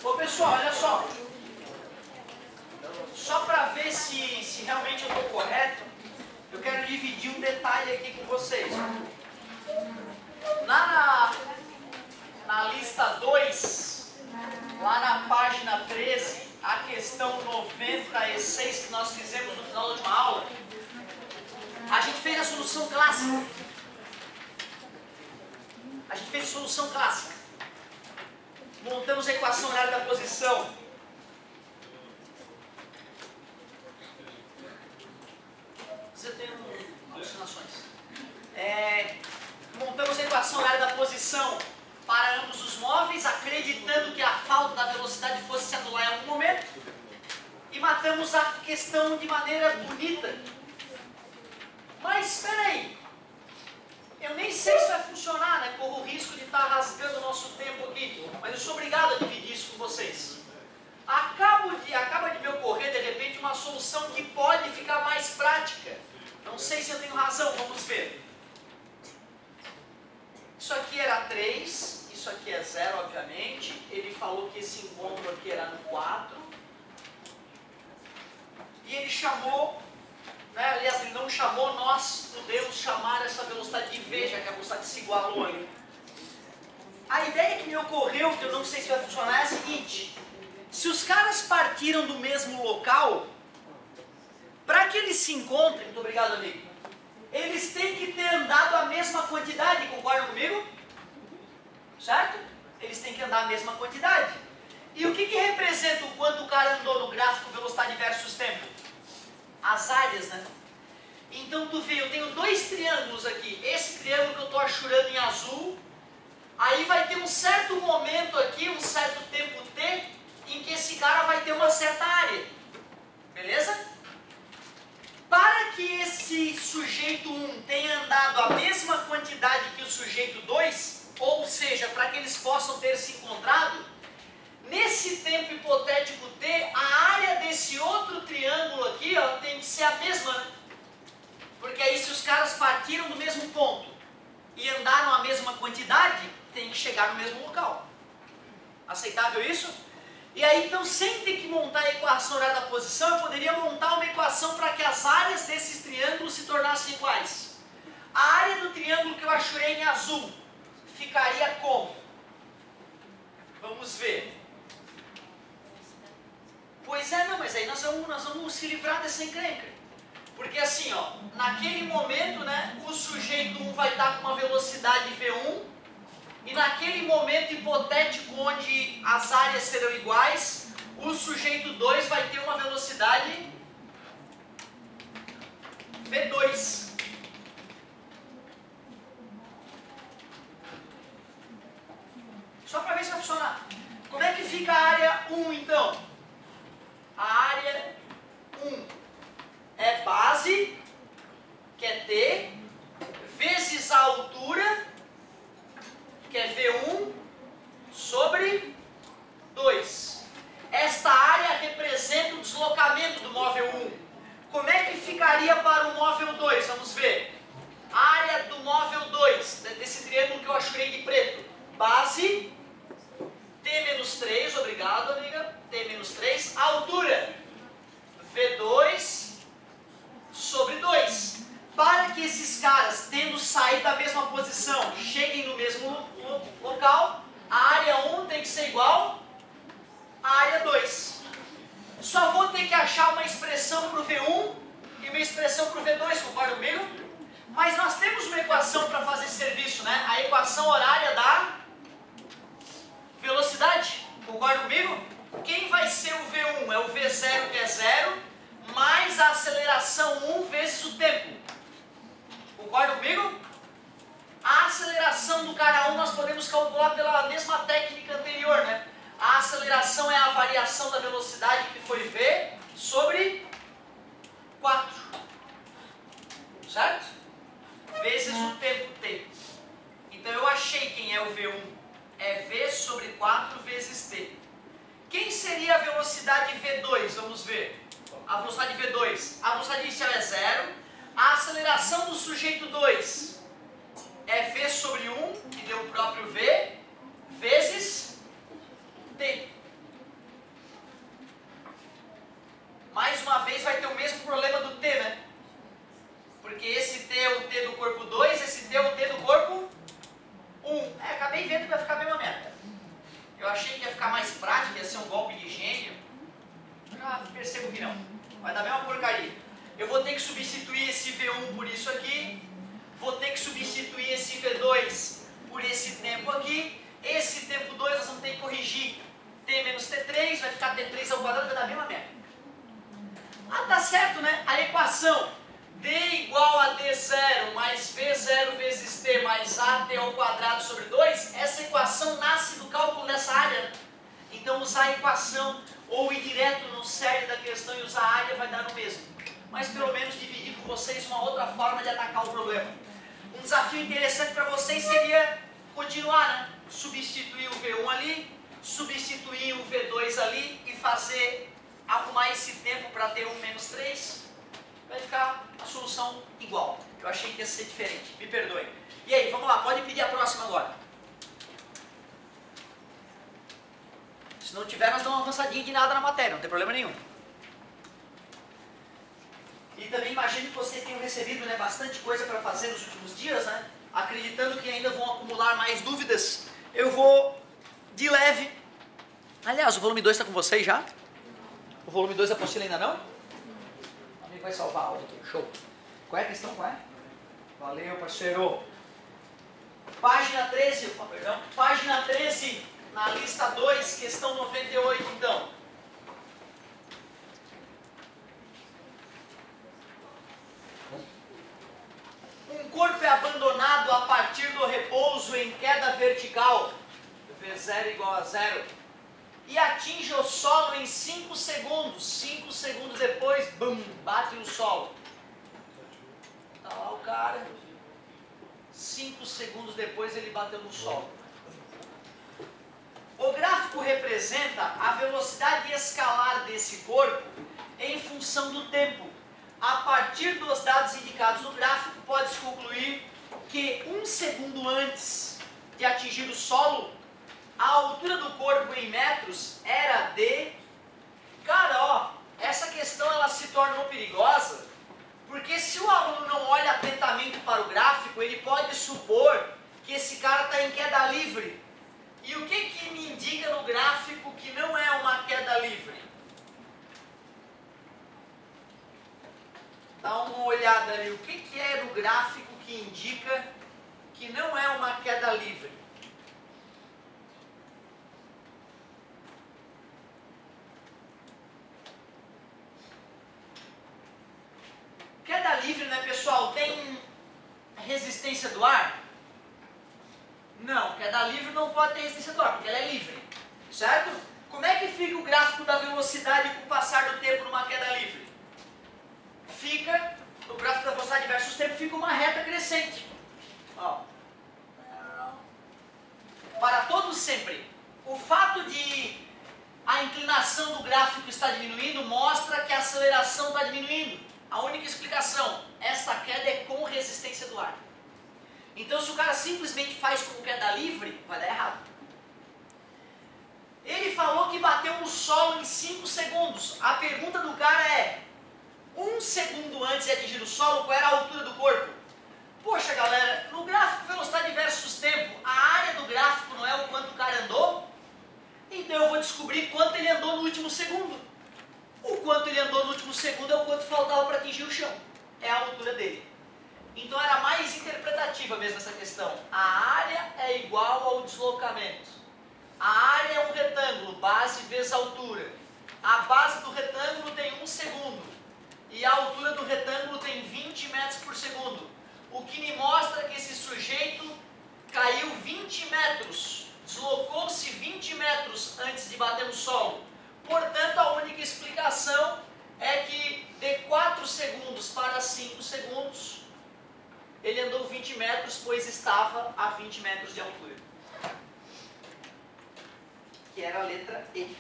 Ô pessoal, olha só. Só para ver se realmente eu estou correto, eu quero dividir um detalhe aqui com vocês. Lá na lista 2, lá na página 13, a questão 96 que nós fizemos no final da última aula, a gente fez a solução clássica. A gente fez a solução clássica. Montamos a equação horária da posição. Você tem alucinações. Montamos a equação horária da posição para ambos os móveis, acreditando que a falta da velocidade fosse se anular em algum momento. E matamos a questão de maneira bonita. Mas espera aí. Eu nem sei se vai funcionar, né? Corro o risco de estar rasgando o nosso tempo aqui. Mas eu sou obrigado a dividir isso com vocês. Acaba de me ocorrer, de repente, uma solução que pode ficar mais prática. Não sei se eu tenho razão, vamos ver. Isso aqui era 3, isso aqui é 0, obviamente. Ele falou que esse encontro aqui era no 4. E ele chamou, né, aliás, ele não chamou, nós podemos chamar essa velocidade de V, já que a velocidade se igualou ali. A ideia que me ocorreu, que eu não sei se vai funcionar, é a seguinte. Se os caras partiram do mesmo local, para que eles se encontrem, muito obrigado, amigo, eles têm que ter andado a mesma quantidade, concordam comigo? Certo? Eles têm que andar a mesma quantidade. E o que representa o quanto o cara andou no gráfico velocidade versus tempo? As áreas, né? Então tu vê, eu tenho dois triângulos aqui. Esse triângulo que eu estou achurando em azul, aí vai ter um certo momento aqui, um certo tempo T, em que esse cara vai ter uma certa área. Beleza? Para que esse sujeito 1 tenha andado a mesma quantidade que o sujeito 2, ou seja, para que eles possam ter se encontrado, nesse tempo hipotético T, a área desse outro triângulo aqui, ó, tem que ser a mesma, né? Porque aí se os caras partiram do mesmo ponto e andaram a mesma quantidade, tem que chegar no mesmo local. Aceitável isso? E aí então, sem ter que montar a equação horária da posição, eu poderia montar uma equação para que as áreas desses triângulos se tornassem iguais. A área do triângulo que eu achurei em azul ficaria como? Vamos ver. Pois é, não, mas aí nós vamos se livrar dessa encrenca. Porque assim, ó, naquele momento, né, o sujeito 1 vai estar com uma velocidade V1, e naquele momento hipotético onde as áreas serão iguais, o sujeito 2 vai ter uma velocidade V2. Só para ver se vai funcionar. Como é que fica a área 1 então? A área 1 é base, que é T, vezes a altura, que é V1, sobre 2. Esta área representa o deslocamento do móvel 1. Como é que ficaria para o móvel 2? Vamos ver. A área do móvel 2, desse triângulo que eu achurei de preto. Base, T-3, obrigado, amiga. T-3. Altura, V2 sobre 2. Para que esses caras, tendo saído da mesma posição, cheguem no mesmo local, a área 1 tem que ser igual à área 2. Só vou ter que achar uma expressão para o V1 e uma expressão para o V2, concorda comigo? Mas nós temos uma equação para fazer esse serviço, né? A equação horária da velocidade, concorda comigo? Quem vai ser o V1? É o V0, que é 0, mais a aceleração 1 vezes o tempo. Concorda comigo? A aceleração do cara 1 nós podemos calcular pela mesma técnica anterior, né? A aceleração é a variação da velocidade que foi V sobre 4. Certo? Vezes o tempo T. Então eu achei quem é o V1. É V sobre 4 vezes T. Quem seria a velocidade V2? Vamos ver. A velocidade V2. A velocidade inicial é 0. A aceleração do sujeito 2 é V sobre 1, que deu o próprio V, ao quadrado sobre 2, essa equação nasce do cálculo dessa área. Então usar a equação ou ir direto no cerne da questão e usar a área vai dar no mesmo. Mas pelo menos dividir com vocês uma outra forma de atacar o problema. Um desafio interessante para vocês seria continuar, né? Substituir o V1 ali, substituir o V2 ali e arrumar esse tempo para ter 1 menos 3. Vai ficar a solução igual. Eu achei que ia ser diferente, me perdoe. E aí, vamos lá, pode pedir a próxima agora. Se não tiver, nós damos uma avançadinha de nada na matéria, não tem problema nenhum. E também imagino que vocês tenham recebido, né, bastante coisa para fazer nos últimos dias, né? Acreditando que ainda vão acumular mais dúvidas, eu vou de leve. Aliás, o volume 2 está com vocês já? O volume 2 da apostila ainda não? O amigo vai salvar a aula aqui, show. Qual é a questão, qual é? Valeu, parceiro. Página 13, perdão. Página 13, na lista 2, questão 98, então. Um corpo é abandonado a partir do repouso em queda vertical, V0 igual a 0, e atinge o solo em 5 segundos. 5 segundos depois, bum, bate no solo. Tá lá o cara, 5 segundos depois ele bateu no solo. O gráfico representa a velocidade escalar desse corpo em função do tempo. A partir dos dados indicados no gráfico, pode-se concluir que 1 segundo antes de atingir o solo, a altura do corpo em metros era de... Cara, ó, essa questão ela se torna perigosa, porque se o aluno não olha atentamente para o gráfico, ele pode supor que esse cara está em queda livre. E o que me indica no gráfico que não é uma queda livre? Dá uma olhada ali, o que é no gráfico que indica que não é uma queda livre? Queda livre, né, pessoal, tem resistência do ar? Não, queda livre não pode ter resistência do ar, porque ela é livre, certo? Como é que fica o gráfico da velocidade com o passar do tempo numa queda livre? Fica, o gráfico da velocidade versus tempo fica uma reta crescente. Ó. Para todos sempre. O fato de a inclinação do gráfico estar diminuindo mostra que a aceleração está diminuindo. A única explicação, esta queda é com resistência do ar. Então se o cara simplesmente faz como queda livre, vai dar errado. Ele falou que bateu no solo em 5 segundos. A pergunta do cara é, 1 segundo antes de atingir o solo, qual era a altura do corpo? Poxa galera, no gráfico velocidade versus tempo, a área do gráfico não é o quanto o cara andou? Então eu vou descobrir quanto ele andou no último segundo. O quanto ele andou no último segundo é o quanto faltava para atingir o chão. É a altura dele. Então era mais interpretativa mesmo essa questão. A área é igual ao deslocamento. A área é um retângulo, base vezes altura. A base do retângulo tem 1 segundo. E a altura do retângulo tem 20 metros por segundo. O que me mostra que esse sujeito caiu 20 metros. Deslocou-se 20 metros antes de bater no solo. Portanto, a única explicação é que de 4 segundos para 5 segundos, ele andou 20 metros, pois estava a 20 metros de altura. Que era a letra E.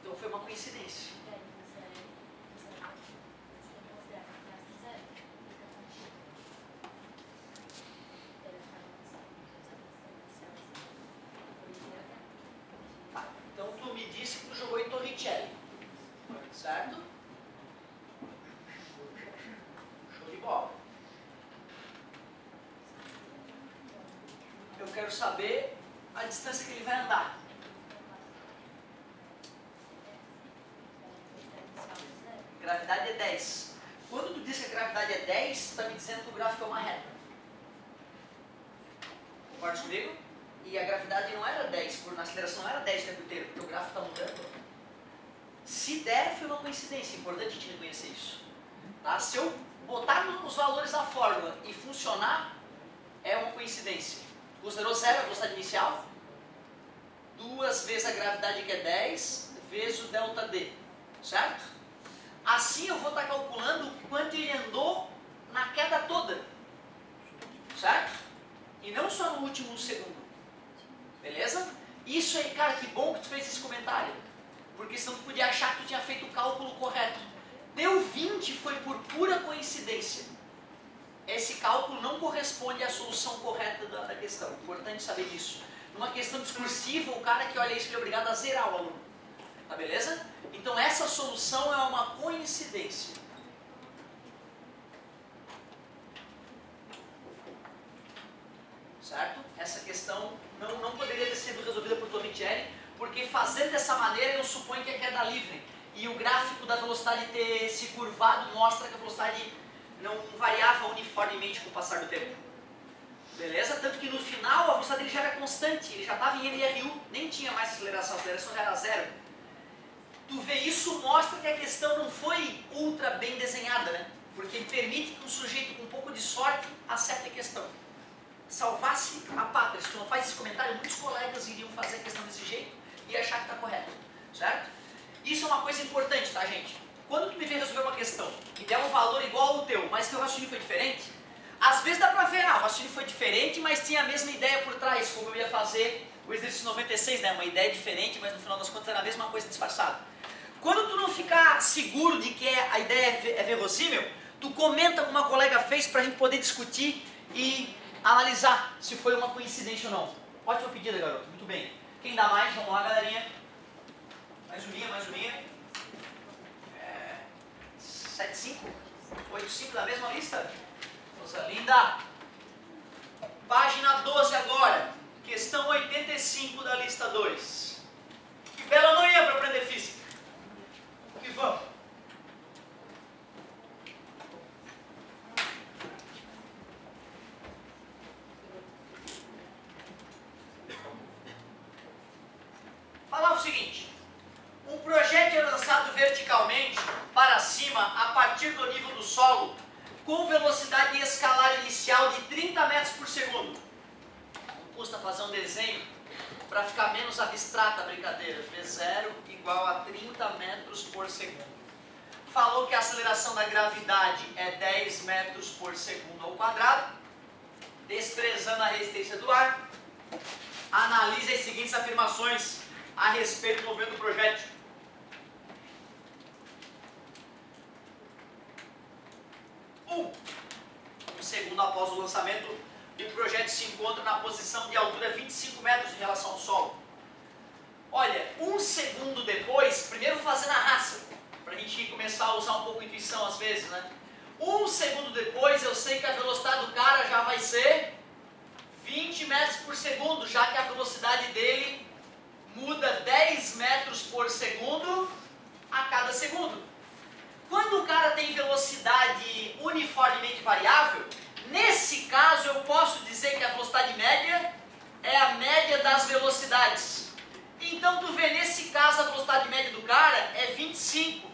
Então foi uma coincidência. Tá, então tu me disse que tu jogou em Torricelli, certo? Show de bola. Eu quero saber a distância que ele vai andar. Gravidade é 10. Quando tu diz que a gravidade é 10, tu está me dizendo que o gráfico é uma reta. Concorda comigo? E a gravidade não era 10 por aceleração não era 10 o tempo inteiro, porque o gráfico está mudando. Se der, foi uma coincidência, é importante a gente reconhecer isso. Tá? Se eu botar os valores da fórmula e funcionar, é uma coincidência. Considerou zero a velocidade inicial, 2 vezes a gravidade, que é 10, vezes o ΔD, certo? Assim eu vou estar calculando o quanto ele andou na queda toda, certo? E não só no último segundo, beleza? Isso aí, cara, que bom que tu fez esse comentário, porque senão tu podia achar que tu tinha feito o cálculo correto. Deu 20 foi por pura coincidência. Esse cálculo não corresponde à solução correta da questão, importante saber disso. Numa questão discursiva, o cara que olha isso ele é obrigado a zerar o aluno, tá beleza? Então essa solução é uma coincidência. Certo? Essa questão não poderia ter sido resolvida por Tomicelli, porque fazendo dessa maneira eu suponho que é queda livre. E o gráfico da velocidade ter se curvado mostra que a velocidade não variava uniformemente com o passar do tempo. Beleza? Tanto que no final a velocidade dele já era constante, ele já estava em NRU, nem tinha mais aceleração, a aceleração já era zero. Tu vê, isso mostra que a questão não foi ultra bem desenhada, né? Porque permite que um sujeito com um pouco de sorte acerte a questão. Salvasse a pátria. Se tu não faz esse comentário, muitos colegas iriam fazer a questão desse jeito e achar que está correto, certo? Isso é uma coisa importante, tá, gente? Quando tu me vem resolver uma questão e der um valor igual ao teu, mas teu raciocínio foi diferente, às vezes dá pra ver, o raciocínio foi diferente, mas tinha a mesma ideia por trás, como eu ia fazer o exercício 96, né? Uma ideia diferente, mas no final das contas era a mesma coisa disfarçada. Quando tu não ficar seguro de que a ideia é verossímil, tu comenta como uma colega fez pra gente poder discutir e analisar se foi uma coincidência ou não. Ótima pedida, garoto. Muito bem. Quem dá mais? Vamos lá, galerinha. Mais uminha, mais uminha. 7,5? 8,5 da mesma lista? Coisa linda. Página 12 agora. Questão 85 da lista 2. Que bela manhã para aprender física. Que vamos. Falar o seguinte, um projétil é lançado verticalmente para cima a partir do nível do solo com velocidade escalar inicial de 30 metros por segundo. Não custa fazer um desenho para ficar menos abstrata a brincadeira. V0 igual a 30 metros por segundo. Falou que a aceleração da gravidade é 10 metros por segundo ao quadrado. Desprezando a resistência do ar, analise as seguintes afirmações a respeito do movimento do projétil. 1 segundo após o lançamento, o projétil se encontra na posição de altura 25 metros em relação ao solo. Olha, 1 segundo depois, primeiro fazendo a raça, para a gente começar a usar um pouco a intuição às vezes, né? 1 segundo depois eu sei que a velocidade do cara já vai ser 20 metros por segundo, já que a velocidade dele muda 10 metros por segundo a cada segundo. Quando o cara tem velocidade uniformemente variável, nesse caso eu posso dizer que a velocidade média é a média das velocidades. Então tu vê, nesse caso a velocidade média do cara é 25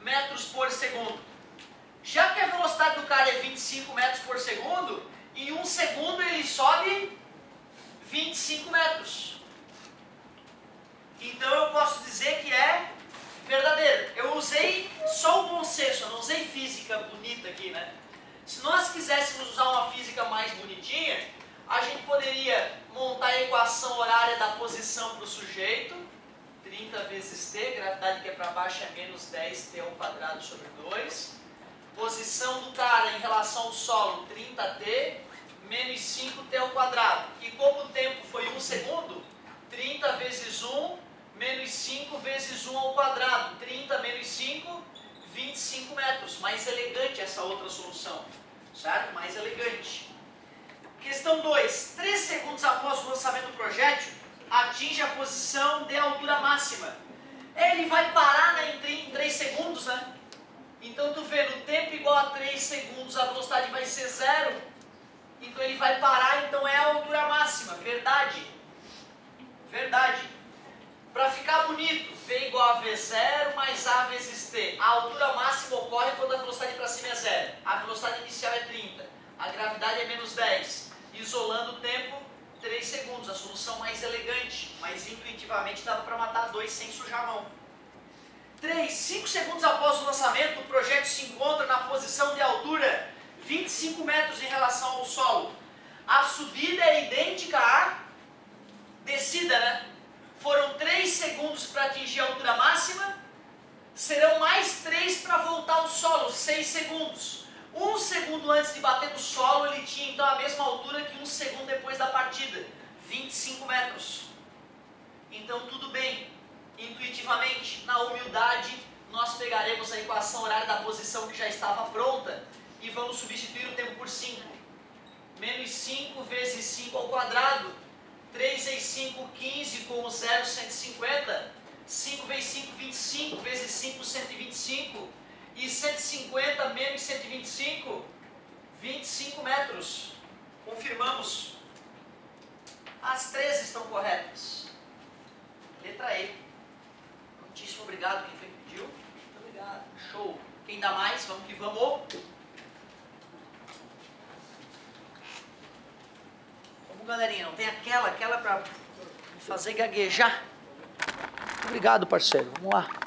metros por segundo. Já que a velocidade do cara é 25 metros por segundo, em 1 segundo ele sobe 25 metros. Então eu posso dizer que é verdadeiro. Eu usei só o bom senso, eu não usei física bonita aqui, né? Se nós quiséssemos usar uma física mais bonitinha, a gente poderia montar a equação horária da posição para o sujeito, 30 vezes t, gravidade que é para baixo é menos 10t ao quadrado sobre 2. Posição do cara em relação ao solo, 30t, menos 5t ao quadrado. E como o tempo foi 1 segundo, 30 vezes 1, menos 5 vezes 1 ao quadrado. 30 menos 5, 25 metros. Mais elegante essa outra solução, certo? Mais elegante. Questão 2. 3 segundos após o lançamento do projétil, atinge a posição de altura máxima. Ele vai parar, né, em 3 segundos, né? Então tu vê, no tempo igual a 3 segundos a velocidade vai ser 0. Então ele vai parar, então é a altura máxima. Verdade. Verdade. AV0 mais A vezes T. A altura máxima ocorre quando a velocidade para cima é 0. A velocidade inicial é 30. A gravidade é menos 10. Isolando o tempo, 3 segundos. A solução mais elegante, mas intuitivamente dava para matar 2 sem sujar a mão. 5 segundos após o lançamento, o projétil se encontra na posição de altura 25 metros em relação ao solo. A subida é idêntica à descida, né? Foram 3 segundos para atingir a altura máxima, serão mais 3 para voltar ao solo, 6 segundos. 1 segundo antes de bater no solo, ele tinha então a mesma altura que 1 segundo depois da partida, 25 metros. Então tudo bem, intuitivamente, na humildade, nós pegaremos a equação horária da posição que já estava pronta e vamos substituir o tempo por 5. Menos 5 vezes 5 ao quadrado. 3 vezes 5, 15, com o 0, 150. 5 vezes 5, 25, vezes 5, 125. E 150 menos 125, 25 metros. Confirmamos. As 3 estão corretas. Letra E. Muitíssimo obrigado quem foi que pediu. Muito obrigado. Show. Quem dá mais? Vamos que vamos. Galerinha, não tem aquela para fazer gaguejar. Obrigado, parceiro. Vamos lá.